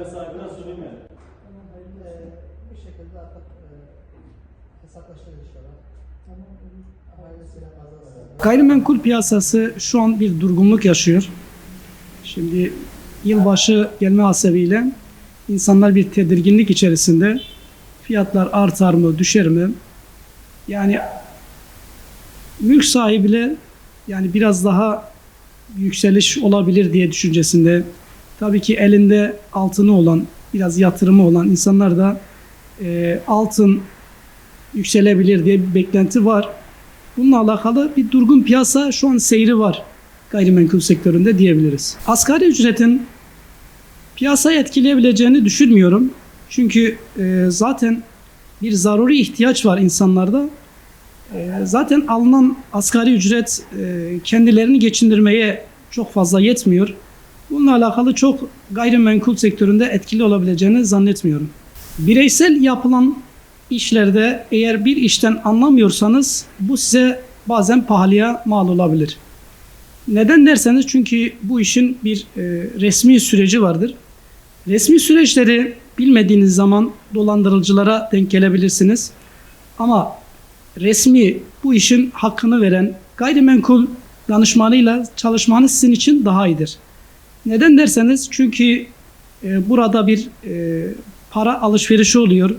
daire sahibine söylemeyelim. Bu şekilde artık hesaplaştırırız inşallah. Gayrimenkul piyasası şu an bir durgunluk yaşıyor. Şimdi yılbaşı gelme hasebiyle insanlar bir tedirginlik içerisinde. Fiyatlar artar mı, düşer mi? Yani mülk sahibiyle yani biraz daha yükseliş olabilir diye düşüncesinde. Tabii ki elinde altını olan, biraz yatırımı olan insanlar da altın yükselebilir diye bir beklenti var. Bununla alakalı bir durgun piyasa şu an seyri var gayrimenkul sektöründe diyebiliriz. Asgari ücretin piyasayı etkileyebileceğini düşünmüyorum. Çünkü zaten bir zaruri ihtiyaç var insanlarda. Zaten alınan asgari ücret kendilerini geçindirmeye çok fazla yetmiyor. Bununla alakalı çok gayrimenkul sektöründe etkili olabileceğini zannetmiyorum. Bireysel yapılan işlerde eğer bir işten anlamıyorsanız bu size bazen pahalıya mal olabilir. Neden derseniz çünkü bu işin bir resmi süreci vardır. Resmi süreçleri bilmediğiniz zaman dolandırıcılara denk gelebilirsiniz. Ama resmi bu işin hakkını veren gayrimenkul danışmanıyla çalışmanız sizin için daha iyidir. Neden derseniz çünkü burada bir para alışverişi oluyor.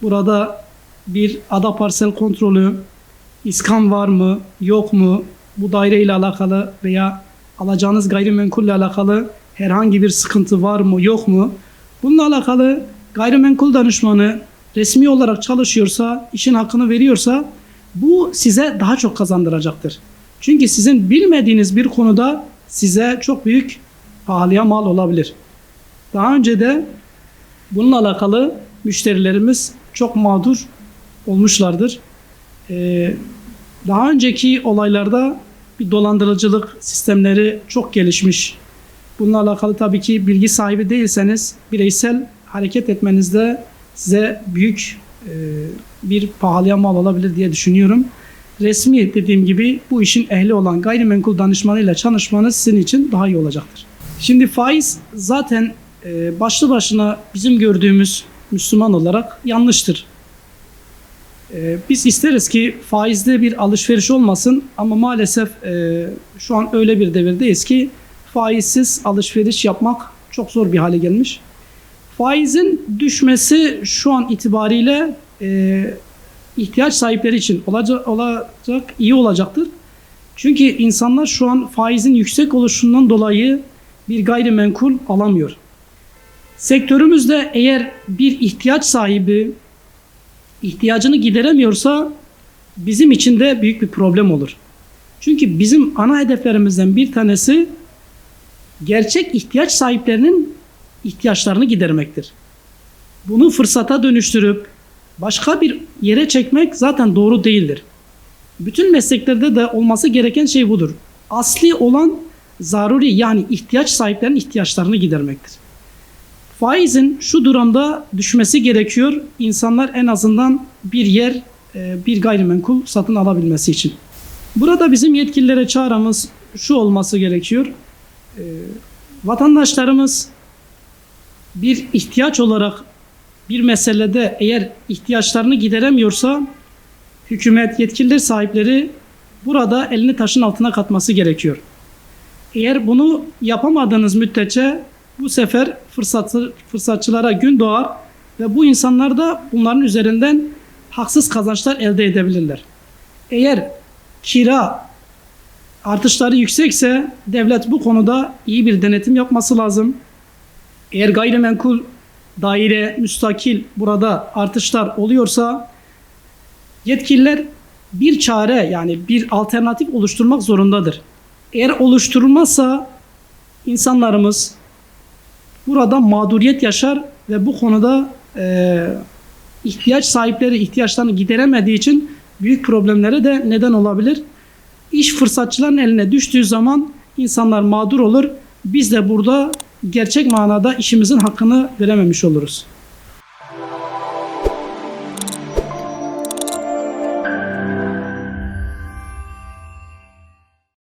Burada bir ada parsel kontrolü, iskan var mı, yok mu, bu daire ile alakalı veya alacağınız gayrimenkulle alakalı herhangi bir sıkıntı var mı, yok mu? Bununla alakalı gayrimenkul danışmanı resmi olarak çalışıyorsa, işin hakkını veriyorsa bu size daha çok kazandıracaktır. Çünkü sizin bilmediğiniz bir konuda size çok büyük pahalıya mal olabilir. Daha önce de bununla alakalı müşterilerimiz çok mağdur olmuşlardır. Daha önceki olaylarda bir dolandırıcılık sistemleri çok gelişmiş. Bununla alakalı tabii ki bilgi sahibi değilseniz bireysel hareket etmenizde size büyük bir pahalıya mal olabilir diye düşünüyorum. Resmi dediğim gibi bu işin ehli olan gayrimenkul danışmanıyla çalışmanız sizin için daha iyi olacaktır. Şimdi faiz zaten başlı başına bizim gördüğümüz Müslüman olarak yanlıştır. Biz isteriz ki faizde bir alışveriş olmasın ama maalesef şu an öyle bir devirdeyiz ki faizsiz alışveriş yapmak çok zor bir hale gelmiş. Faizin düşmesi şu an itibariyle ihtiyaç sahipleri için olacak, iyi olacaktır. Çünkü insanlar şu an faizin yüksek oluşundan dolayı bir gayrimenkul alamıyor. Sektörümüzde eğer bir ihtiyaç sahibi ihtiyacını gideremiyorsa bizim için de büyük bir problem olur. Çünkü bizim ana hedeflerimizden bir tanesi gerçek ihtiyaç sahiplerinin ihtiyaçlarını gidermektir. Bunu fırsata dönüştürüp başka bir yere çekmek zaten doğru değildir. Bütün mesleklerde de olması gereken şey budur. Asli olan zaruri yani ihtiyaç sahiplerinin ihtiyaçlarını gidermektir. Faizin şu durumda düşmesi gerekiyor. İnsanlar en azından bir yer, bir gayrimenkul satın alabilmesi için. Burada bizim yetkililere çağrımız şu olması gerekiyor. Vatandaşlarımız bir ihtiyaç olarak bir meselede eğer ihtiyaçlarını gideremiyorsa hükümet yetkililer sahipleri burada elini taşın altına katması gerekiyor. Eğer bunu yapamadığınız müddetçe bu sefer fırsatçılara gün doğar ve bu insanlar da bunların üzerinden haksız kazançlar elde edebilirler. Eğer kira artışları yüksekse devlet bu konuda iyi bir denetim yapması lazım. Eğer gayrimenkul daire, müstakil burada artışlar oluyorsa yetkililer bir çare yani bir alternatif oluşturmak zorundadır. Eğer oluşturulmazsa insanlarımız burada mağduriyet yaşar ve bu konuda ihtiyaç sahipleri ihtiyaçlarını gideremediği için büyük problemlere de neden olabilir. İş fırsatçıların eline düştüğü zaman insanlar mağdur olur. Biz de burada gerçek manada işimizin hakkını verememiş oluruz.